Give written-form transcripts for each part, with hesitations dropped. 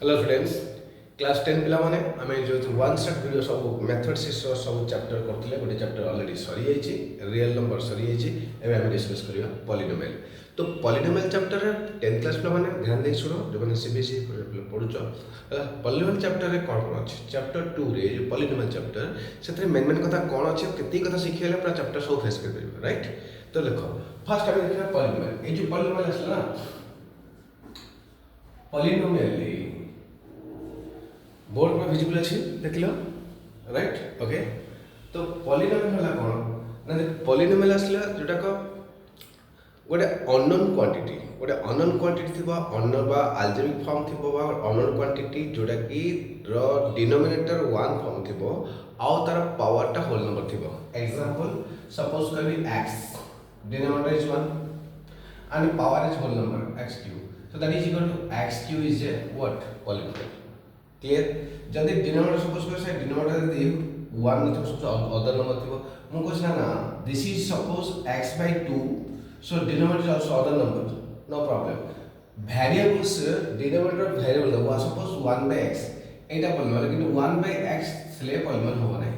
Hello students class 10 पिला माने आमे जो वन शॉट वीडियो सब मैथमेटिक्स सब चैप्टर करथिले गोटे चैप्टर ऑलरेडी सरी जाइछि रियल नंबर सरी जाइछि एबे आमे डिस्कस करिया पॉलिनोमियल। तो पॉलिनोमियल चैप्टर रे 10th क्लास पिला माने ध्यान दे सुनो जो माने सीबीएसई पढुचो पॉलिनोमियल चैप्टर रे कोन अछि चैप्टर 2 रे जो पॉलिनोमियल चैप्टर सेतरे मेन कथा कोन अछि केती कथा सिखियले पूरा चैप्टर सब फेस कर परिबो राइट। तो देखो फर्स्ट आमे देखिया पॉलिनोमियल ए जो पॉलिनोमियल असला पॉलिनोमियल बोर्ड में विजिबल अच्छी देख लो राइट ओके। तो पॉलिनोमियल है कौन ना पॉलिनोमियल आसला जोटा को गोटे अननोन क्वांटिटी थिबा अननोन बा अल्जेब्रिक फॉर्म थिबो बा अननोन क्वांटिटी जोटा की रो डिनोमिनेटर 1 फॉर्म थिबो आउ तार पावर टा होल नंबर थिबो। एग्जांपल सपोज करी x denominator is 1 and power is whole number x cube, so that is equal to x cube is a what polynomial clear. जदि denominator suppose कर से denominator दे 1 न तो अदर नंबर थिबो मु कहछ ना this is suppose x/2 so denominator is also other number no problem. Variables denominator variable वा सपोज 1/x एटा पॉलिनोमियल किंतु 1/x स्ले पॉलिनोमियल हो नै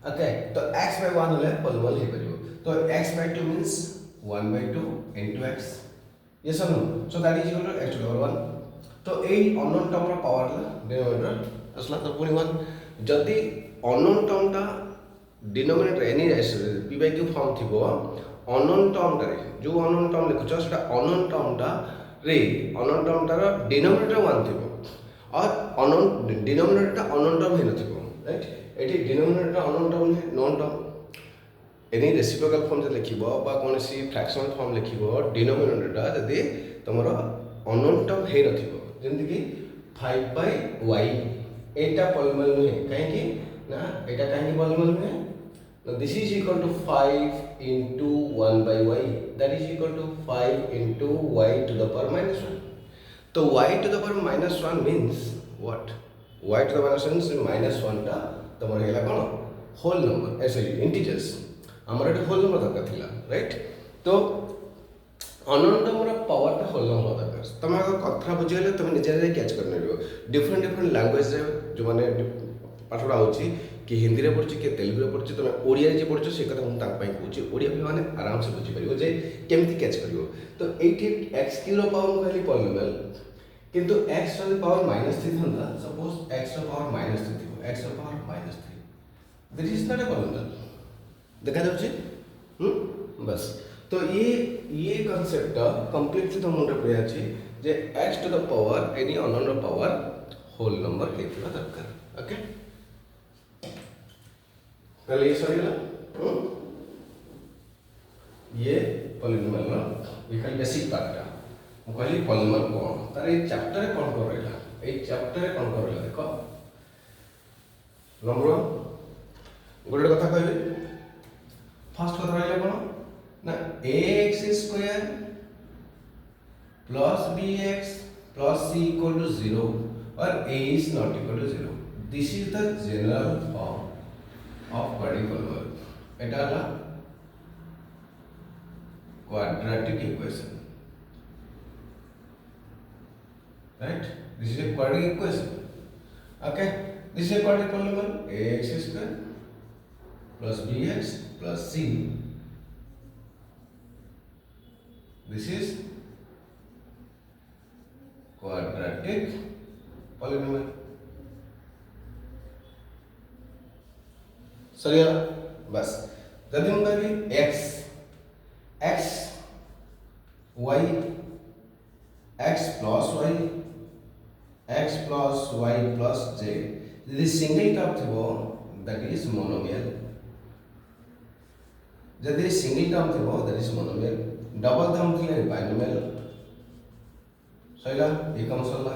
ओके। तो x/1 होले पॉलिनोमियल हे परिबो। तो x/2 means 1/2 into x yes or no, so that is equal to x to the power 1। तो ए अननोन टर्म रा पावर ला डिनोमिनेटर असला तो पुनी 1 जदी अननोन टर्म टा डिनोमिनेटर एनी p/q फॉर्म थिबो अननोन टर्म टा रे जो अननोन टर्म लिखुछ सेटा अननोन टर्म टा रे अननोन टर्म टा रा डिनोमिनेटर 1 थिबो और अननोन डिनोमिनेटर टा अननोन टर्म हे नथिबो राइट। एठी डिनोमिनेटर अननोन टर्म है नॉन टर्म एनी रेसिप्रोकल फॉर्म जे लिखिबो बा कोनसी फ्रैक्शनल फॉर्म लिखिबो डिनोमिनेटर टा जदी तमरो अननोन टर्म हे नथिबो जेंति कि 5/y एटा पॉलिनोमियल नुहे काहे कि ना एटा काहे कि पॉलिनोमियल नुहे ना this is equal to 5 into 1/y that is equal to 5 into y to the power -1। तो y to the power -1 means what y to the power -1 टा तमर हेला कोन होल नंबर सॉरी इंटीजर्स हमर एटा होल नंबर दरकार थिला right. तो unknown term power टा whole number दरकार तुम कथा बुझीगले तुम निजे कैच कर डिफरेंट लैंग्वेज रे जो माने पाठड़ा होची कि हिंदी रे पढ़छि कि तेलुगु रे पढ़छि तुम ओडिया रे जे पढ़छ से कथा हम ताक पई कहूची ओडिया भी माने आराम से बुझी परिबो जे केमति कैच करिवो। तो एठी x क्यूब रो पावर कहली पॉलिनोमियल किंतु x रो पावर -3 थंदा सपोज x रो पावर -3 थिबो x रो power -3 that is not a polynomial देखा जाउची बस। तो ये कांसेप्ट कंप्लीटली तो मुंडे पे अछि जे x to the power any unknown power whole number हेतु दरकार ओके। पहले ये सरीला ये पॉलिनोमियल नो ये खाली बेसिक पार्ट मु कहली पॉलिनोमियल कोन तार ए चैप्टर रे कोन कर रहला ए चैप्टर रे कोन कर रहला देखो नंबर गोटे कथा कहबे फर्स्ट कथा रहला कोन ना ax square plus bx plus c equal to 0 or a is not equal to 0 this is the general form of quadratic polynomial eta la quadratic equation right this is a quadratic equation okay this is a quadratic polynomial ax square plus bx plus c this is quadratic polynomial सरिया बस जदि हम कहबी x y x plus y x plus y plus z यदि single term थिबो that is monomial जदि single term थिबो that is monomial double term थिले बाइनोमियल सैला ये कम सला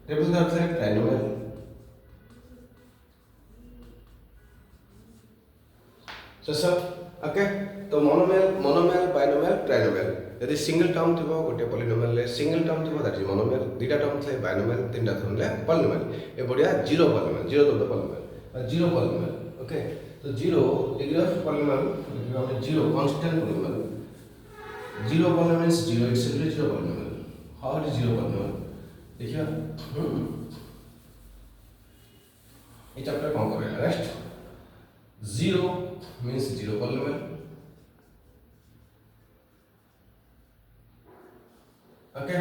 ट्रिपल टर्म थिले ट्राइनोमियल सो सब ओके। तो मोनोमियल बाइनोमियल ट्राइनोमियल यदि सिंगल टर्म थिबो गोटे पॉलिनोमियल ले सिंगल टर्म थिबो दैट इज मोनोमियल दुटा टर्म थिले बाइनोमियल तीनटा टर्म ले पॉलिनोमियल ए बढ़िया जीरो पॉलिनोमियल जीरो तो पॉलिनोमियल जीरो पॉलिनोमियल ओके। तो जीरो डिग्री ऑफ पॉलिनोमियल हमने zero constant polynomial zero polynomial means zero, it's simply zero polynomial. How it is zero polynomial? देखिए ये चैप्टर कौन करेगा next zero means zero polynomial okay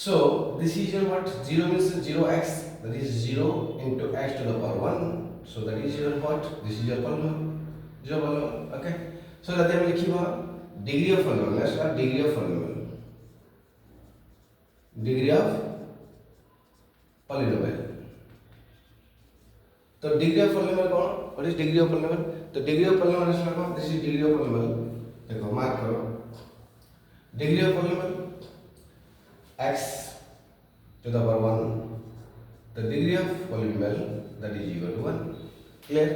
so this is your what zero means 0x that is 0 into x to the power 1 so that is your what this is your polynomial zero polynomial okay so that we लिखिबा degree of polynomial let's start degree of polynomial degree of polynomial तो degree of polynomial कौन what is degree of polynomial तो degree of polynomial is कौन this is degree of polynomial देखो mark करो degree of polynomial x to the power 1 the degree of polynomial that is equal to 1 clear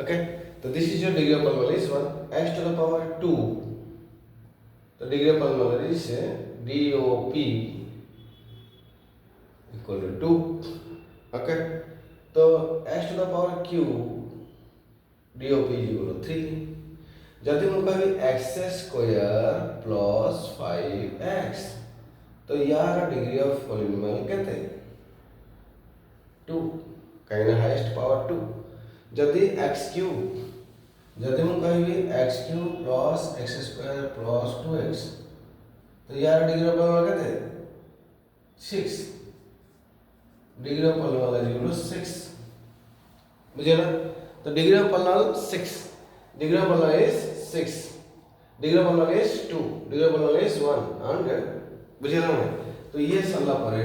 okay so this is your degree of polynomial is 1 x to the power 2 the degree of polynomial is DOP equal to 2 okay so x to the power q DOP is equal to 3 जदि मैं कहबी x square plus 5x तो यार degree of polynomial केते 2 कहीं highest power 2 जदि x cube जदि हम कहबी x cube plus x square plus 2x तो यार डिग्री ऑफ पॉलिनोमियल केते 6 degree of polynomial is equal to 6 बुझे ना तो degree of polynomial 6 degree of polynomial is 6 degree of polynomial is 2 degree of polynomial is 1 and बुझे ना तो ये सरला परे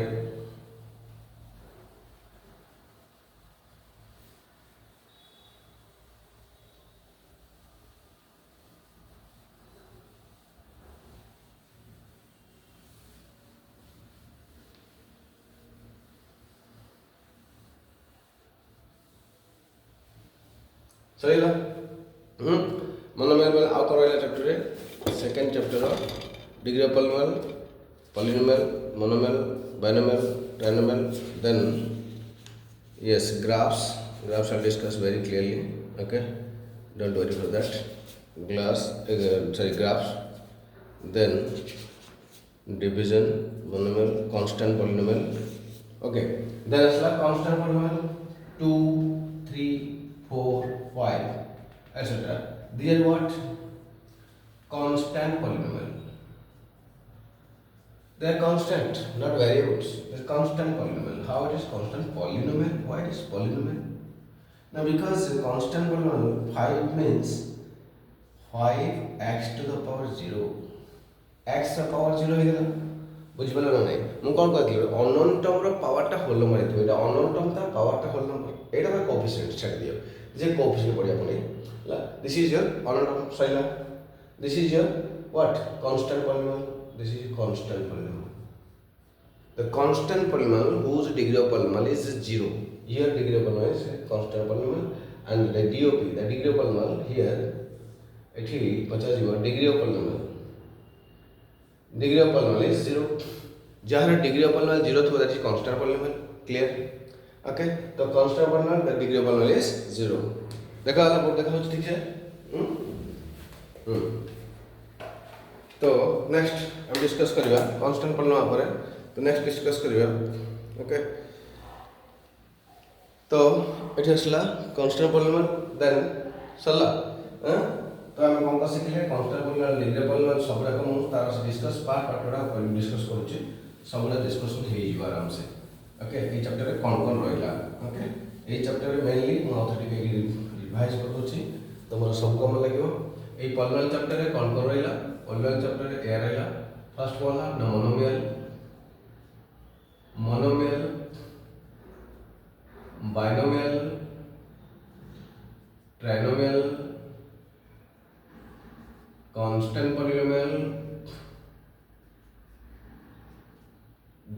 सहीला मोनोमियल आउ कर रहला चैप्टर रे second chapter degree of polynomial polynomial, monomial, binomial, trinomial, then yes, graphs I'll discuss very clearly, okay, don't worry for that. Graphs, then division, monomial, constant polynomial, okay, then asla constant polynomial 2, 3, 4, 5 etc. These are what constant polynomial. They are constant, not variables. They are constant polynomial. How it is constant polynomial? Why it is polynomial? Now because constant polynomial 5 means 5x to the power 0. x to the power 0 है ना? बुझिबल ना नहीं? मु कौन कहती हूँ? Unknown term रो power टा whole number है। तो अननोन टर्म ता पावर टा होल नंबर। एटा का कोएफिशिएंट छाड़ दियो। जे कोएफिशिएंट पढ़िया पुनी. This is your unknown term सहीला. This is your what? Constant polynomial. This is constant polynomial. The constant polynomial whose degree of polynomial is 0. Here degree of polynomial is constant polynomial and the DOP, the degree of polynomial here it is 50 degree of polynomial. Degree of polynomial is 0. जहाँ degree of polynomial 0 तो that is constant polynomial. Clear? Okay. तो constant polynomial the degree of polynomial is 0. देखा वाला board देखा हो ठीक है? तो नेक्स्ट हम डिस्कस करिया कांस्टेंट पोलिनोमियल पर तो नेक्स्ट डिस्कस करिया ओके तो एठी असला कांस्टेंट पोलिनोमियल देन सल्ला तो हम कोन का सिखले कांस्टेंट पोलिनोमियल डिग्री पोलिनोमियल सबरा को मु तार डिस्कस पार्ट पार्टडा डिस्कस करूची सबरा डिस्कशन हे जी आराम से ओके ए चैप्टर रे कोन रहला ओके ए चैप्टर रे मेनली मु ऑथेंटिक रिवाइज कर दोची तमरो सब कम लागियो ए पोलिनोमियल चैप्टर रे कोन रहला polynomial chapter रे एयर रहला फर्स्ट वाला monomial binomial trinomial constant polynomial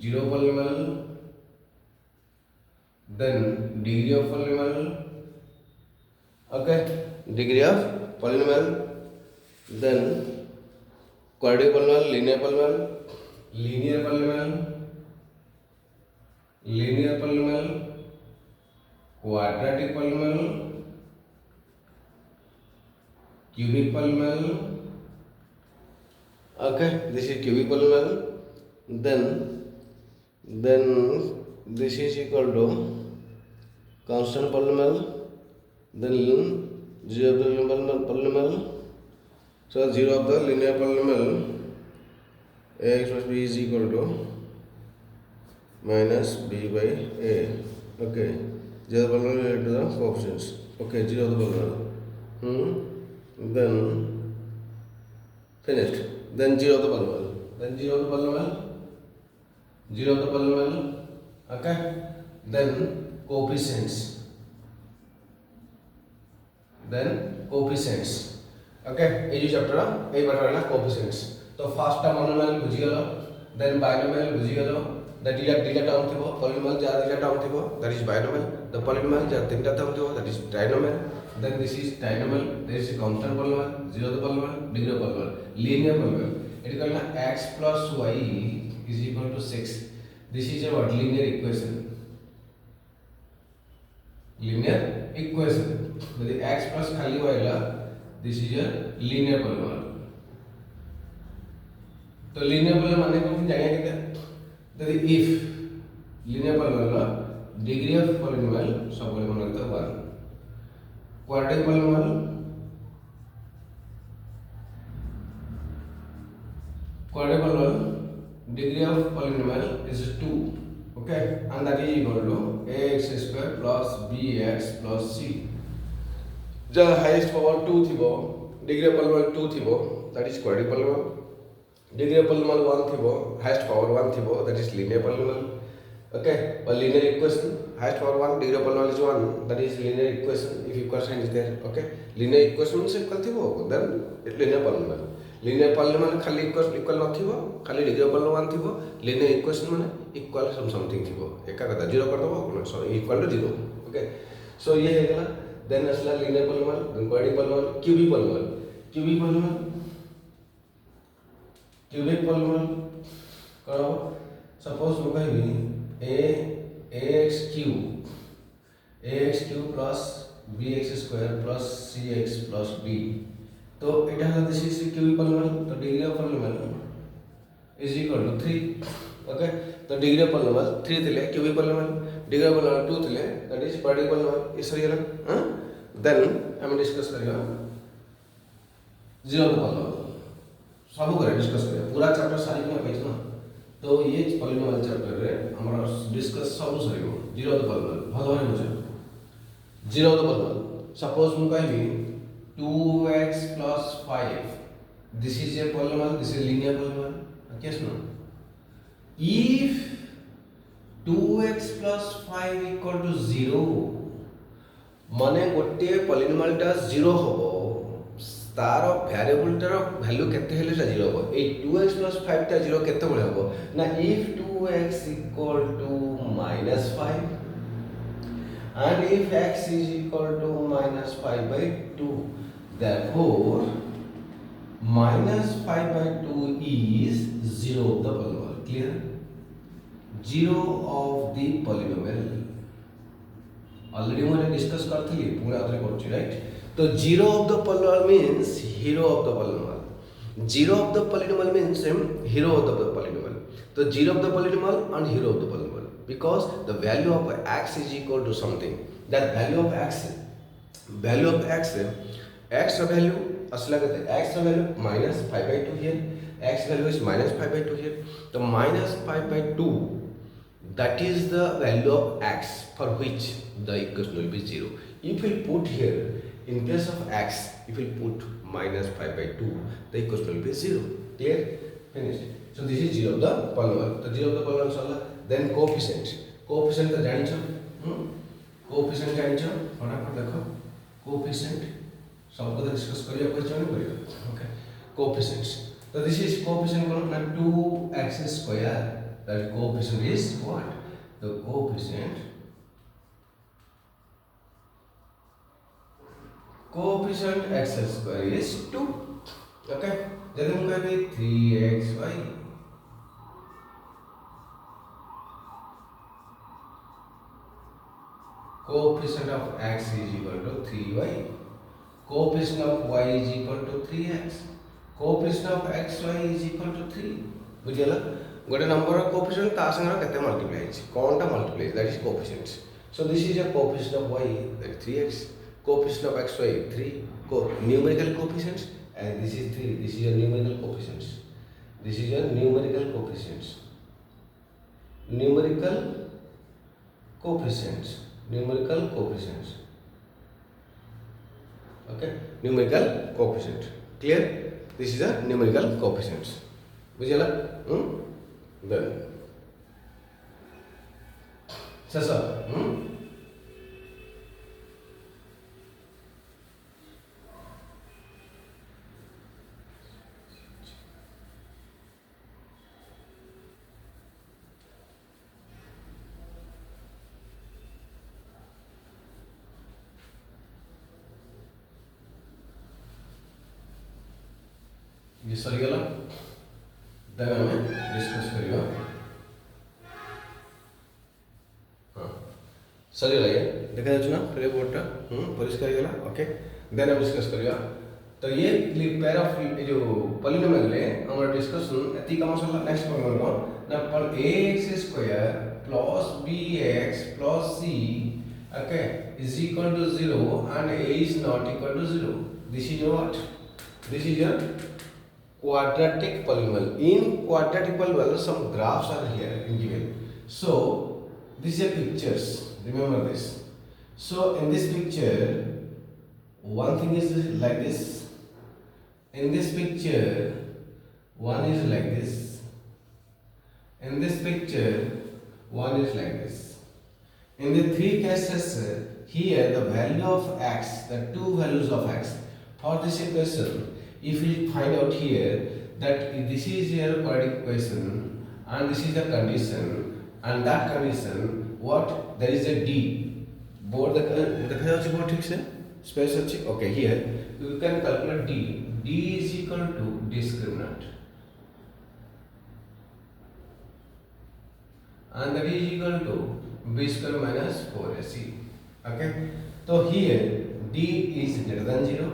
zero polynomial then degree of polynomial okay degree of polynomial then quadratic polynomial, linear polynomial, quadratic polynomial, cubic polynomial. Okay, this is cubic polynomial. Then this is equal to constant polynomial, then 0 of the polynomial. So 0 of the linear polynomial ax plus b is equal to minus b by a. Okay, 0 polynomial related to the coefficients. Okay, 0 of the polynomial. Then finished. Then 0 of the polynomial. Then 0 of the polynomial. 0 of the polynomial. Okay. Then coefficients. Then coefficients. Okay, ये जो chapter ये बता रहा है coefficients. तो first term monomial बुझी गलो, then binomial बुझी गलो, द दिला टर्म थिबो, पॉलिनोमियल जा दिला टर्म थिबो, that is binomial, the polynomial जा तीनटा टर्म थिबो, that is trinomial, then this is trinomial, this is constant polynomial, zero the polynomial, degree of polynomial, linear polynomial. It कहना x + y = 6. This is what linear equation. Linear equation. यदि x plus खाली y ला, this is a linear polynomial. तो linear polynomial माने कौन जाने कितना? यदि if linear polynomial La degree of polynomial सब polynomial का 1. Quadratic polynomial degree of polynomial is 2. Okay, and that is equal to ax square plus bx plus c. The highest power 2 thibo, degree of polynomial 2 thibo, that is quadratic polynomial. Degree of polynomial 1 thibo, highest power 1 thibo, that is linear polynomial. Okay, a linear equation, highest power 1, degree of polynomial is 1, that is linear equation. If equation is there, okay, linear equation means equal thibo, then it linear polynomial. Linear polynomial खाली equal न थिबो, खाली degree of polynomial 1 थिबो, linear equation माने equal something थिबो. एका कथा 0 कर दबो, so equal to 0. Okay, so ये है गला. Then असला linear polynomial, then quadratic polynomial, cubic polynomial करो. Suppose मैं कहबी ax cube plus bx square plus cx plus d. तो इटा है दिस इज क्यूबिक पॉलिनोमियल. तो degree of polynomial is equal to 3. Okay, तो डिग्री ऑफ पॉलिनोमियल 3 थिले cubic polynomial, degree of polynomial 2 थिले, दैट इज क्वाड्रेटिक पॉलिनोमियल. इस सरी गला. देन हम डिस्कस करियो जीरो ऑफ द पॉलिनोमियल. सब करे डिस्कस करियो पूरा चैप्टर सारी में पेज ना. तो ये पॉलिनोमियल चैप्टर रे हमरा डिस्कस सब सरियो जीरो ऑफ द पॉलिनोमियल. भलो है मुझे zero of the polynomial. Suppose मु कहबी 2x plus 5. This is a polynomial, this is a linear polynomial. Okay, no? If 2x plus 5 equal to 0, माने गोटे polynomial टा 0 होबो, तार variable टा value केते हेले टा 0 होबो. ए 2x plus 5 टा 0 केते बळे होबो ना. if 2x equal to -5 and if x is equal to -5/2, therefore -5/2 is 0 of the polynomial. Clear? 0 of the polynomial. Already we discuss करथली पूरा आदरे करछि, राइट. तो 0 of the polynomial means hero of the polynomial. 0 of the polynomial means hero of the polynomial. तो 0 of the polynomial and hero of the polynomial, because the value of x is equal to something. That value of x x value असला कहते हैं x value -5/2 here, x value is -5/2 here. तो -5/2, that is the value of x for which the equation will be 0. If we put here in place of x, if we put -5/2, the equation will be 0. Clear? Finished. So this is 0 of the polynomial. तो 0 of the polynomial सला. Then coefficient तो जानी छो. Coefficient जानी छो, फटाफट देखो. Coefficient सब को डिस्कस करियो, क्वेश्चन करियो. Okay, coefficients. तो दिस इज कोएफिशिएंट करो ना 2x square. That coefficient is what? The coefficient x square is 2. Okay, जदि हम कहबे 3xy, coefficient of x is equal to 3y, coefficient of y is equal to 3x, coefficient of xy is equal to 3. बुझियला गोटे number coefficient ता संगे केते multiply छि, कोनटा multiply, that is coefficients. So this is a coefficient of y, that is 3x, coefficient of x, y, 3, numerical coefficients, and this is 3, this is a numerical coefficients. This is a numerical coefficients. Numerical coefficients. Numerical coefficients. Okay, numerical coefficient. Clear? This is a numerical coefficients. बुझिला? Then. Sasa. ये सरीगला then हमें discuss करियो हां सरीगला ये देखा जाछ ना play बोर्डटा परिष्कार गेला okay then हम डिस्कस करियो तो ये पेयर ऑफ जो पॉलिनोमियल ले हमर डिस्कशन एती कम सला नेक्स्ट पॉइंट ना पर ax square plus bx plus c okay is equal to 0 and a is not equal to 0. This is what? This is a quadratic polynomial. In quadratic polynomial, some graphs are here in given. So these are pictures. Remember this. So in this picture, one thing is like this. In this picture, one is like this. In this picture, one is like this. In the three cases, here the value of x, the two values of x, for this equation, if we find out here that this is your quadratic equation and this is the condition, and that condition what there is a d board देखा जाଉଛି board ठीक से space ଅଛି okay here you can calculate d is equal to discriminant and that is equal to b square minus 4ac okay so here d is greater than 0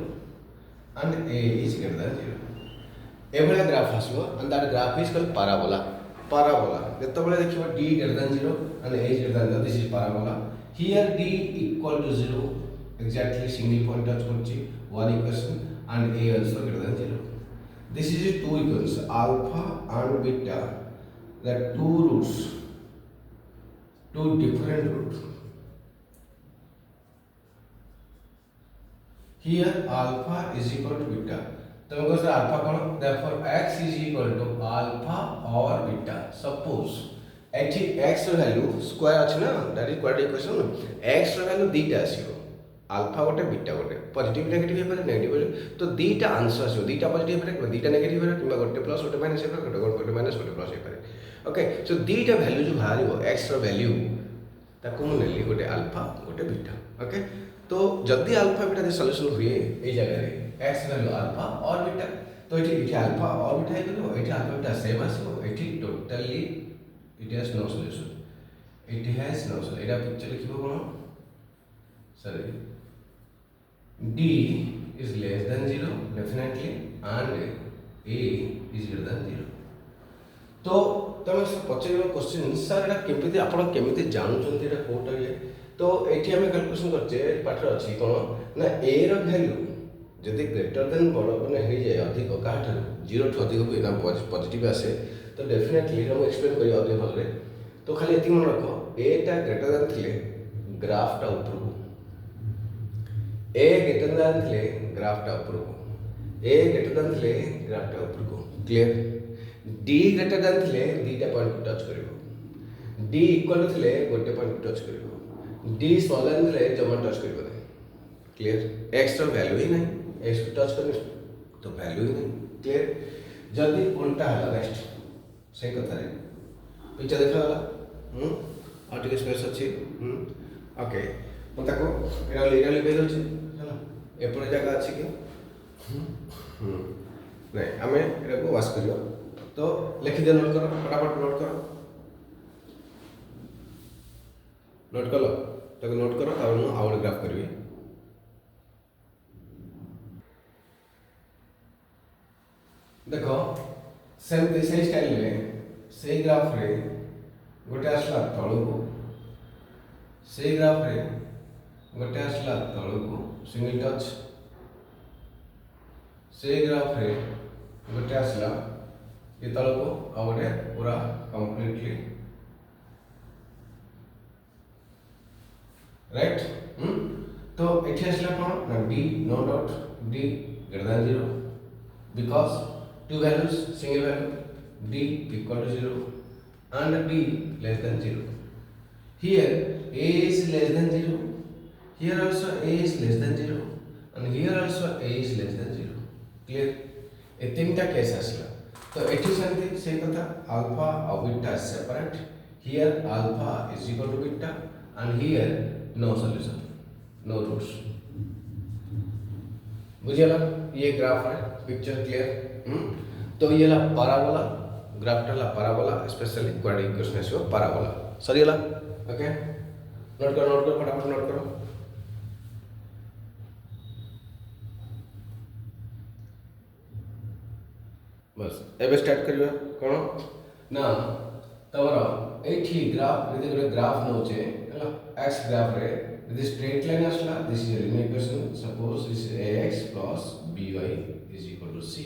and a is greater than 0. Every graph आसो and that graph is called parabola. Parabola. जेतबेले देखिबा d greater than 0 and a is greater than 0. This is parabola. Here d equal to 0. Exactly single point touch करछि one equation and a also greater than 0. This is two equations alpha and beta. That two roots. Two different roots. Here alpha is equal to beta. तो because alpha कौन? Therefore x is equal to alpha or beta. Suppose एठी x ର value square अछि ना that is quadratic equation x ର value दीटा आसीबो alpha गोटे beta गोटे positive negative हे पारे नेगेटिव तो दीटा आंसर आसीबो दीटा पॉजिटिव हे पारे दीटा नेगेटिव हे पारे किबा गोटे प्लस गोटे माइनस हे पारे गोटे माइनस गोटे प्लस हे पारे ओके सो दीटा वैल्यू जो बाहरिबो x ର वैल्यू ताको मु नेली गोटे alpha गोटे beta ओके तो जदि अल्फा बीटा सॉल्यूशन हुए ए जगह रे x वैल्यू अल्फा और बीटा तो एठी अल्फा और बीटा हे गलो एठी अल्फा बीटा सेम आसीबो एठी totally it has no solution it has no solution एटा पिक्चर लिखिबो कोन sorry d is less than 0 definitely and a is greater than 0 तो तमे पछे क्वेश्चन सर एटा केमिति आपण केमिति जानउछन्ती एटा कोटा ये तो एठी हमें कैलकुलेशन करछे पाठर अछि कोन ना a रो वैल्यू जदि ग्रेटर देन बड़ माने हे जाय अधिक काठर 0 ठो अधिक को ना पॉजिटिव आसे तो डेफिनेटली हम एक्सप्लेन करियो अधिक भागरे तो खाली एति मन रखो a टा ग्रेटर देन थिले ग्राफ टा ऊपर को a ग्रेटर देन थिले ग्राफ टा ऊपर को a ग्रेटर देन थिले ग्राफ टा ऊपर को क्लियर d ग्रेटर देन थिले दीटा पॉइंट को टच करिवो d इक्वल थिले गोटे पॉइंट को टच करिवो d स्मॉलर ले जमा टच करिवो क्लियर x रो वैल्यू ही नहीं x को टच करने तो वैल्यू ही नहीं क्लियर जल्दी उल्टा है नेक्स्ट सही कथा रे पीछे देखा वाला और टिके स्पेस अछि ओके म ताको एरा लिबे दछि हैला एपरे जगह अछि कि नहीं हमें एरा को वाश करियो तो लिखि दे नोट करो फटाफट नोट करो नोट कर लो ताको नोट करो तापर मु आउट ग्राफ करबी देखो सेम सही स्टाइल में सही ग्राफ रे गोटे आसला तळो को से ग्राफ रे गोटे आसला तलू सिंगल टच से ग्राफ रे गोटे आसला ये तलू आ गोटे पूरा कंप्लीटली राइट। तो एठी आसला कोन ना d no dot d greater than 0 because two values single value d equal to 0 and d less than 0. Here a is less than 0, here also a is less than 0 and here also a is less than 0. Clear? ये तीनटा case आसला तो एठी सेमती से कथा alpha और beta separate, here alpha is equal to beta and here no solution, no roots. बुझियला ये ग्राफ है पिक्चर क्लियर। तो ये ला पाराबोला ग्राफटा ला पाराबोला स्पेशली क्वाड्रेटिक इक्वेशन एसो पाराबोला सरीला ओके नोट करो फटाफट नोट करो। बस एबे स्टार्ट करियो कोन ना तमरा एठी ग्राफ यदि गोटे ग्राफ नोचे हला एक्स ग्राफ रे यदि स्ट्रेट लाइन आसला this is linear equation suppose this ax plus by is equal to c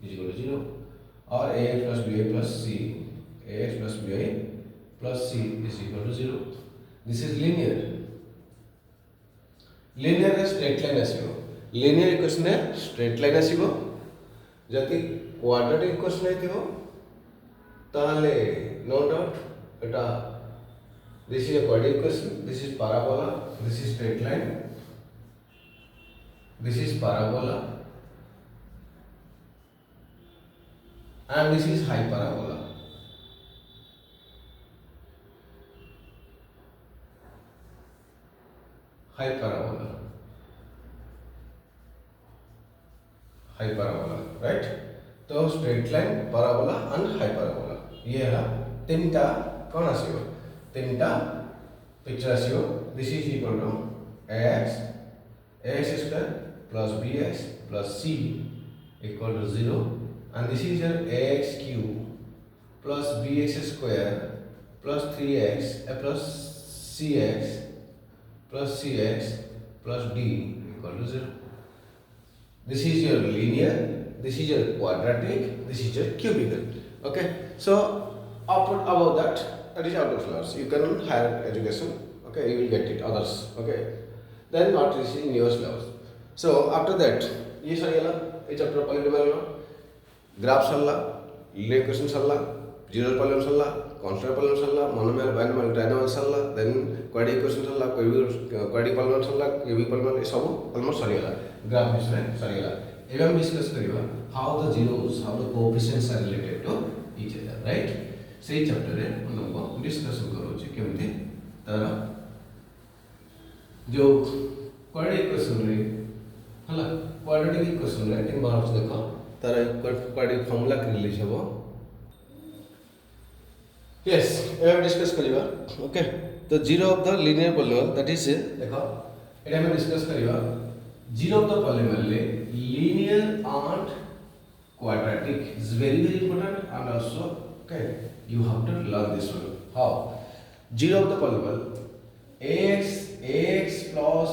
is equal to 0 or ax plus by plus c ax plus by plus c is equal to 0. This is linear. Linear is straight line आसीबो linear equation है straight line आसीबो जति quadratic equation हेतिबो ताले no doubt Etah this is a quadratic equation, this is parabola, this is straight line, this is parabola and this is hyperbola. Hyperbola, right? तो straight line, parabola and hyperbola ये है तीनटा कौन आसीबो तीनटा picture आसीबो this is equal to ax square plus bx plus c equal to 0 and this is your ax cube plus bx square plus 3x plus cx plus cx plus d equal to 0. This is your linear, this is your quadratic, this is your cubical. Okay, so above that is out of syllabus. You can higher education. Okay, you will get it. Others. Okay, then what is in your syllabus. So after that, ये सरियला ये chapter polynomial graph सरला linear equation सरला zero polynomial सरला constant polynomial सरला monomial binomial trinomial सरला then quadratic equation सरला quadratic polynomial सरला क्यूबिक पॉलिनोमियल सब ऑलमोस्ट सरियला ग्राफ विषय सरियला एवं हम डिस्कस करिवा how the zeros how the coefficients are related to each other right से चैप्टर रे हमको डिस्कशन करू छी केमते तारा जो क्वाड्रेटिक इक्वेशन रे हला क्वाड्रेटिक इक्वेशन रे तीन बार देखो तारा क्वाड्रेटिक फार्मूला के रिलीज हेबो यस एवं डिस्कस करिवा ओके तो zero of the linear polynomial that is देखो एटा हम डिस्कस करिवा जीरो ऑफ द पॉलिनोमियल ले linear and quadratic is very important and also okay you have to learn this one how zero of the polynomial ax plus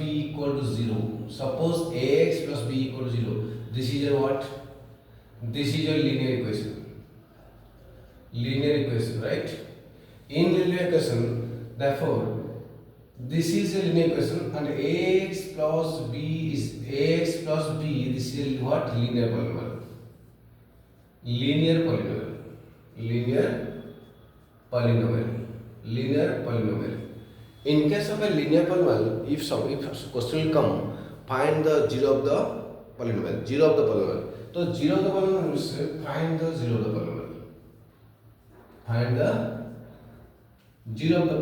b equal to 0 suppose ax plus b equal to 0 this is your what this is your linear equation right in linear equation therefore this is a linear equation and ax plus b this is what linear polynomial. In case of a linear polynomial if question will come find the zero of the polynomial so zero of the polynomial means find the zero of the polynomial zero of the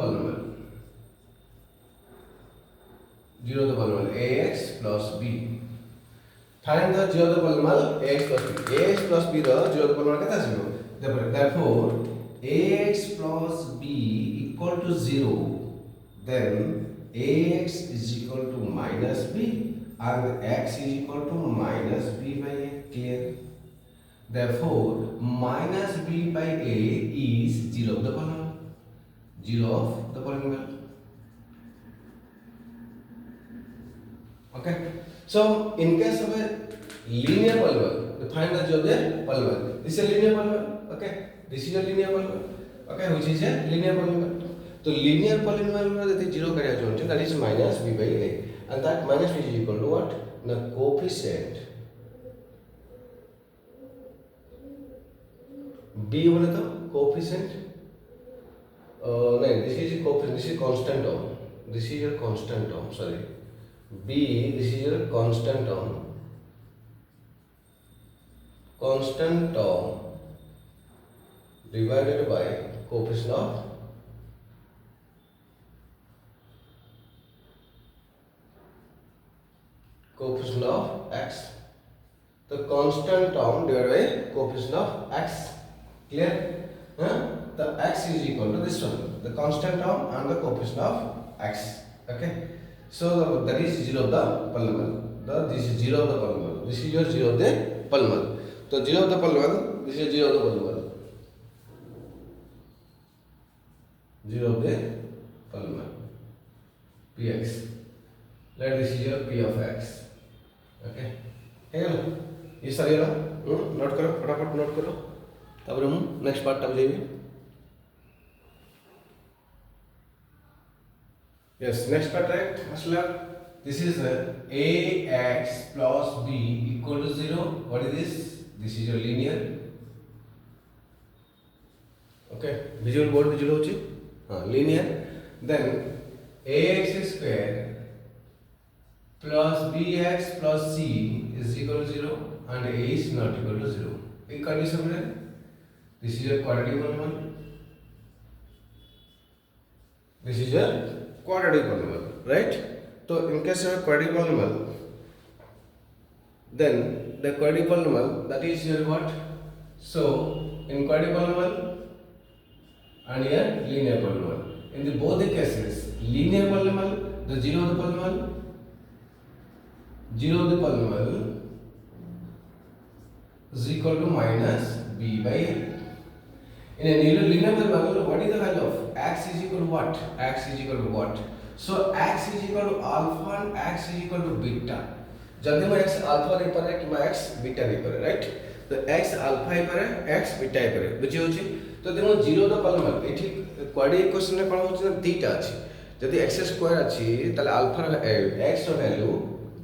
polynomial ax plus b find the zero of the polynomial ax plus b the zero of the polynomial kete asibo therefore ax plus b equal to 0 then ax is equal to minus b and x is equal to minus b by a clear therefore minus b by a is zero of the polynomial zero of the polynomial. Okay, so in case of a linear polynomial, find the zero of the polynomial. This is a linear polynomial. Okay, this is a linear polynomial. Okay, which is a linear polynomial. So linear polynomial that is zero carry out, that is minus b by a, and that minus b is equal to what? The coefficient b बोले तो coefficient नहीं, this is a coefficient, this is constant term, this is your constant term, sorry, b, this is your constant term divided by coefficient of x. The constant term divided by coefficient of x. Clear? The x is equal to this one, the constant term and the coefficient of x. Okay. So that is zero of the polynomial. This is zero of the polynomial. This is your zero of the polynomial. So zero of the polynomial. This is zero of the polynomial. Zero of the polynomial. Px. Let this is your p of x. Okay हे गलो ये सरी गला note करो फटाफट note करो तब हम नेक्स्ट पार्ट तब जाइए यस नेक्स्ट पार्ट राइट असला this is ax plus b equal to 0 what is this is your linear okay visual board visual होची हां linear then ax square plus bx plus c is equal to 0 and a is not equal to 0. In condition में this is your quadratic polynomial. This is your quadratic polynomial, right? So in case of quadratic polynomial, then the quadratic polynomial that is your what? So in quadratic polynomial and here linear polynomial. In the both the cases, linear polynomial, the zero of the polynomial. Zero of the polynomial is equal to minus b by a. In a linear polynomial, what is the value of x is equal to what? X is equal to what? So x is equal to alpha and x is equal to beta. जल्दी में x alpha नहीं पड़े कि मैं x beta नहीं पड़े, right? तो x alpha ही पड़े, x beta ही पड़े, बुझे होची? तो देखो zero the polynomial, ये ठीक quadratic question में कौन होची ना theta अच्छी, जल्दी x square अच्छी, ताले alpha x का value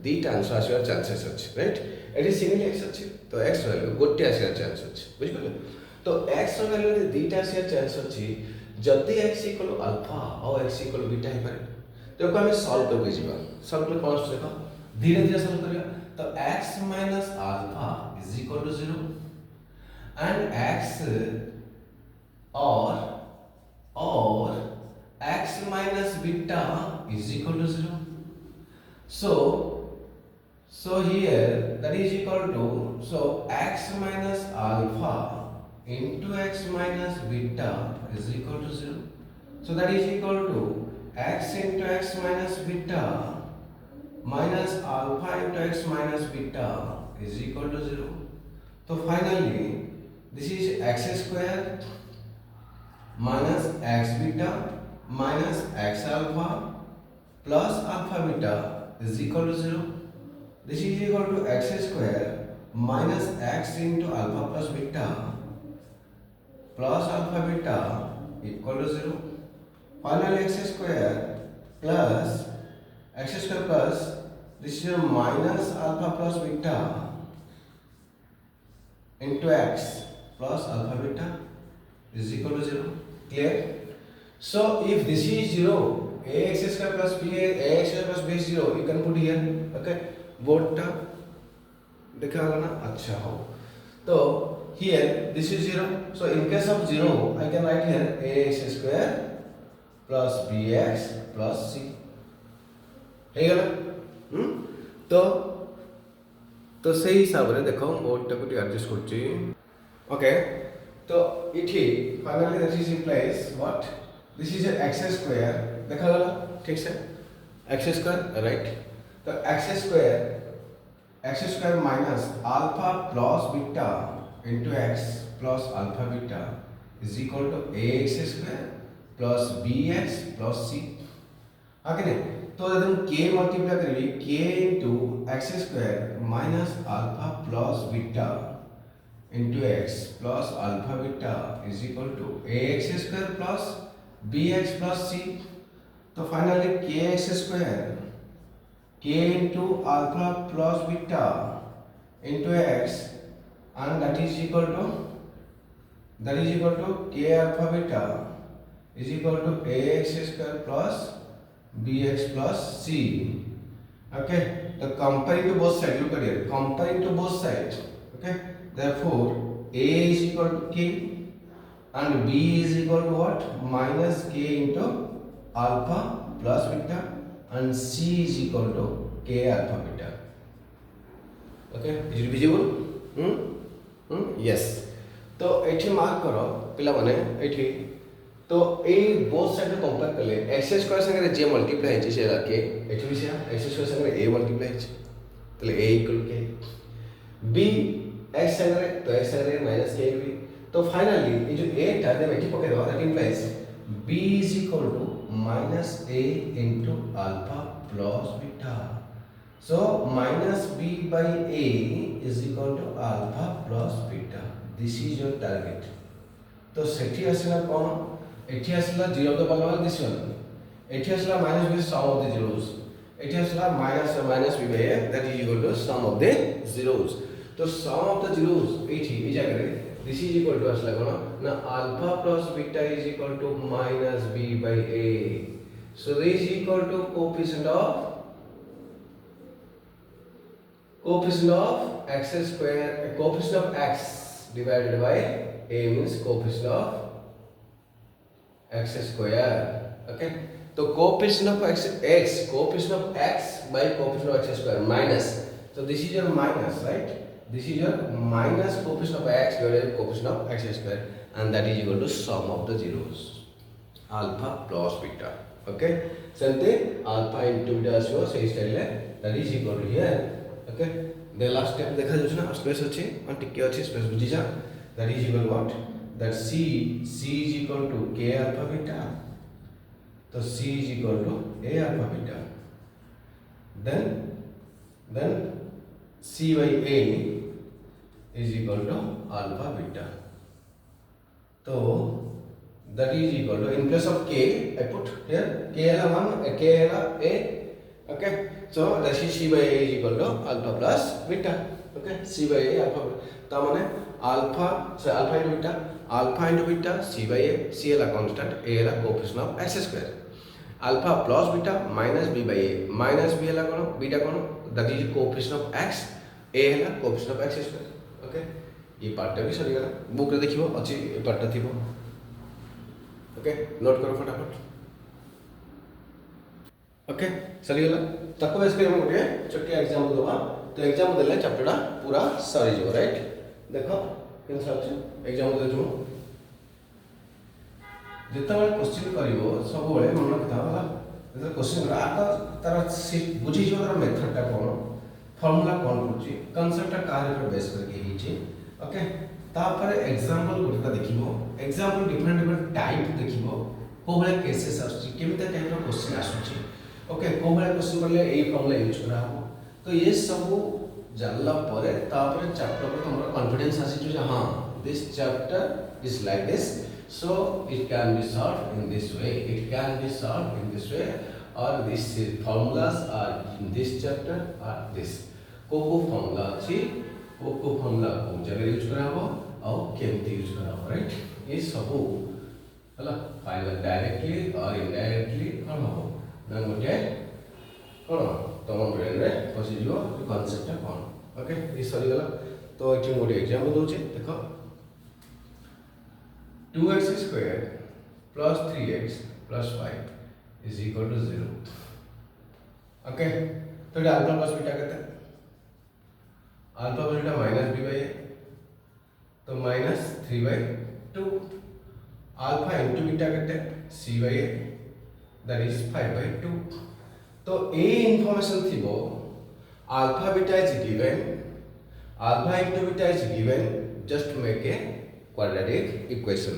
theta आंसर आशिवार chances अच्छी, right? एटी सिंगल x अच्छी, तो x value गोटे आशिवार chance अच्छी, बुझे पहले? तो x value दे theta आशिवार chance अच्छी, जल्दी x equal to alpha और x equal to beta ही पड़े, तो को हमें solve करके जीवा, solve में कौन सा देखा? धीरे-धीरे solve करेगा, तो x minus alpha is equal to 0 and x or x minus beta is equal to 0. So here that is equal to x minus alpha into x minus beta is equal to 0. So that is equal to x into x minus beta minus alpha into x minus beta is equal to 0. So finally this is x square minus x beta minus x alpha plus alpha beta is equal to 0. This is equal to x square minus x into alpha plus beta plus alpha beta equal to 0. Finally x square plus this is your minus alpha plus beta into x plus alpha beta is equal to 0. Clear? So if this is 0, ax square plus b is 0, you can put here. Okay? Board टा देखा होगा ना अच्छा हो तो here this is 0 so in case of 0 I can write here ax square plus bx plus c हे गला तो सही हिसाब रे देखो बोर्ड टा को एडजस्ट करची ओके तो इठी finally that is implies what this is x square देखा गला ठीक से x square right तो x square minus alpha plus beta into x plus alpha beta is equal to ax square plus bx plus c आगे नहीं तो जब हम k मल्टीप्लाई करेंगे k into x square minus alpha plus beta into x plus alpha beta is equal to ax square plus bx plus c तो finally kx square k into alpha plus beta into x and that is equal to k alpha beta is equal to ax square plus bx plus c. Okay, the comparing to both sides, look at here, comparing to both sides. Okay, therefore a is equal to k and b is equal to what, minus k into alpha plus beta and c is equal to k alpha beta. Okay, is it visible? Yes. तो एठी mark करो पिला माने एठी तो A both side में compare करले x square संगे जे मल्टीप्लाई है से के एठी भी से x स्क्वायर संगे a मल्टीप्लाई है तो a इक्वल के b x संगे तो x संगे माइनस k भी तो फाइनली ये जो a था दे एठी पके दो that implies b is equal to minus a into alpha plus beta so minus b by a is equal to alpha plus beta this is your target तो सेठी आसला कोन एठी आसला 0 तो बलवा दिस वन एठी आसला minus B sum of the zeros एठी आसला minus B by that is equal to sum of the zeros तो सम ऑफ द जीरोस एठी ए जगह रे दिस इज इक्वल टू आसला कोन ना alpha plus beta is equal to minus B by a so this is equal to coefficient of x square coefficient of x divided by a means coefficient of x square. Okay, तो coefficient of coefficient of x by coefficient of x square minus, so this is your minus, right? This is your minus coefficient of x divided by coefficient of x square and that is equal to sum of the zeros alpha plus beta. Okay, सेंते alpha into beta आसो सही style है that is equal to here. Okay, the last step देखा जाउछ ना space अछि और टिके अछि space बुझी जा that is equal to what, that c is equal to k alpha beta तो c is equal to a alpha beta then c by a is equal to alpha beta तो that is equal to in place of k I put here k is 1 k is a. Okay, so that is c by a is equal to alpha plus beta. Okay, c by a alpha तो माने alpha into beta c by a c is a constant a is a coefficient of x square alpha plus beta minus b by a minus b is a beta cone that is coefficient of x a is a coefficient of x square. Okay, ये part भी सरी गला book रे देखिबो अछि ए part थिबो. Okay, note करो फटाफट. Okay, सरी गला तको बेस के हम गोटे छोटी एग्जांपल दबा तो एग्जांपल देले चैप्टर पूरा सरी जो राइट. देखो केन सच एग्जांपल दे जो जेतबे क्वेश्चन करिवो सब बेले मन रखता होला जेतबे क्वेश्चन आका तार बुझी जो तार मेथड टा कोन फार्मूला कोन पड़ची कांसेप्ट टा कार पर बेस करके हिची. ओके, तापर एग्जांपल गोटा देखिबो एग्जांपल डिफरेंट टाइप देखिबो को बेले केसेस आछी केमिता टाइप रो क्वेश्चन आछी. ओके, को बेले क्वेश्चन करले ए फार्मूला यूज करा हो तो ये सब जानला परे तापर चैप्टर पर तुमरा कॉन्फिडेंस आसी जो हां this chapter is like this so it can be solved in this way, it can be solved in this way or this formulas are in this chapter or this को formula अछि को formula को जगह use करा हो और केमती use करा हो राइट. ये सब हला फाइनल डायरेक्टली और इनडायरेक्टली कोन हो ना गोटे कोन तम ब्रेन रे पसी जो कांसेप्ट कोन. ओके, ये सरी गला तो एठी गोटे एग्जांपल दोचे देखो 2x square plus 3x plus 5 is equal to 0. Okay, तो ये अल्फा प्लस बीटा कहते हैं alpha plus beta minus b by a तो minus 3 by 2 alpha into beta कहते हैं c by a that is 5 by 2. तो a information थी वो alpha beta is given alpha into beta is given just make a quadratic equation.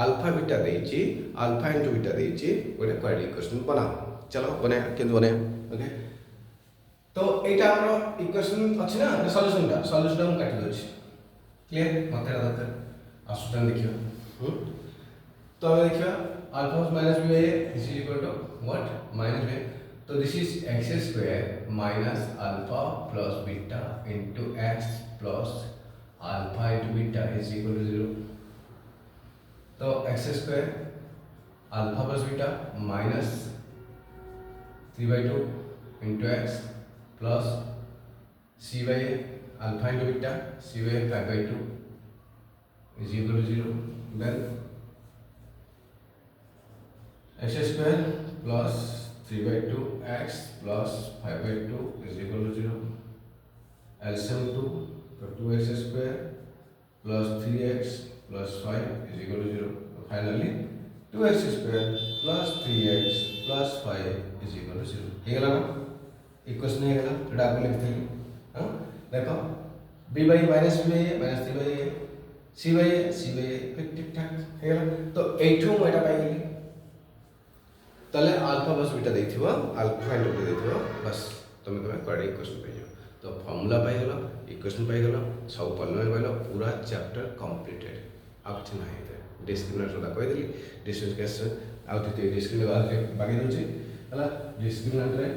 Alpha beta देछि alpha into beta देछि गोटे quadratic equation बनाओ चलो बने केंद्र बने ओके तो एटा हमरो इक्वेशन अछि ना सॉल्यूशन हम काटि दो क्लियर मते दरकार आसुतन देखियो तो हम देखियो alpha minus b is equal to what minus b तो this is x square minus alpha plus beta into x plus alpha into beta is equal to 0 तो x square alpha plus beta minus 3/2 into x plus c by alpha into beta c by 5/2 is equal to 0 then x square plus 3/2x plus 5/2 is equal to 0 LCM 2 तो 2x square plus 3x plus 5 is equal to 0 finally 2x square plus 3x plus 5 is equal to 0 हे गला ना equation हे गला एटा आपन लिखते हैं हां देखो b by minus 3 by c by फिर ठीक ठाक हे गला तो एठो एटा पाई गेली तले अल्फा प्लस बीटा देथिबो अल्फा इनटू बीटा देथिबो बस तुम क्वाड्रेटिक इक्वेशन पाई जाओ तो फार्मूला पाई गेलो इक्वेशन पाई गेलो सब पॉलिनोमियल पाइलो पूरा चैप्टर कंप्लीटेड अब छ नाही है डिस्क्रिमिनेंट दा कहि देली डिस्क्रिमिनेंट केस आउ ते डिस्क्रिमिनेंट बाकी दोछि हला डिस्क्रिमिनेंट रे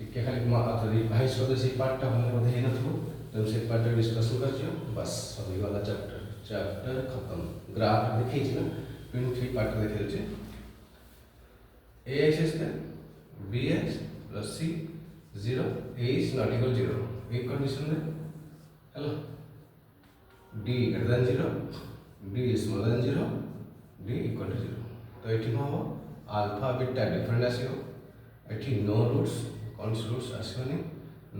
टिके खाली मा अथरी भाई सो से पार्ट टा हमने बोधे न थो तो से पार्ट डिस्कशन करछियो बस सभी वाला चैप्टर खत्म ग्राफ देखै छी ना 23 पार्ट देखै छी ax square bx plus c 0 a is not equal to 0 एक कंडीशन में hello d greater than 0 d is smaller than 0 d equal to 0 तो एठी न हो अल्फा बीटा डिफरेंट आसीओ एठी नो रूट्स कौन से रूट्स आसीओनी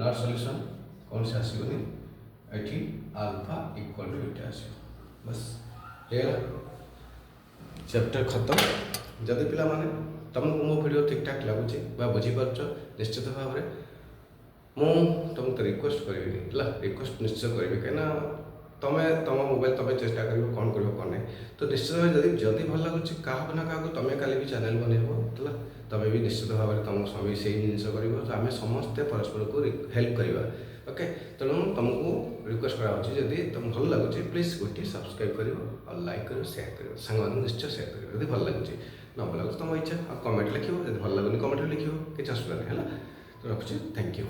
नॉट सॉल्यूशन कौन से आसीओनी एठी अल्फा इक्वल टू बीटा आसीओ बस हे चैप्टर खत्म जदि पिला माने तुमको मो वीडियो ठीक ठाक लगुचे बुझी पार्छ निश्चित भाव में तुमको रिक्वेस्ट करी रिक्वेस्ट निश्चय करी कहीं तुम तुम मोबाइल तुम चेष्टा कर कौन कर कौन नहीं तो निश्चित भाव जदि भल लगुच क्या ना क्या तुम काली भी चैनल बनइब है तुम भी निश्चित भाव में तुम स्वामी से जिन कर आम समस्ते परस्पर को हेल्प करवा ओके तेणु तुमको रिक्वेस्ट करादी तुम भल लगुच प्लीज गोटे सब्सक्राइब कर और लाइक कर शेयर कर सांग निश्चय शेयर कर भल लगुच न भल लगुच तुम इच्छा कमेंट लिखो भल लगुनि कमेंट लिखो किसी असुविधा नहीं है तो रखुच्छे थैंक यू।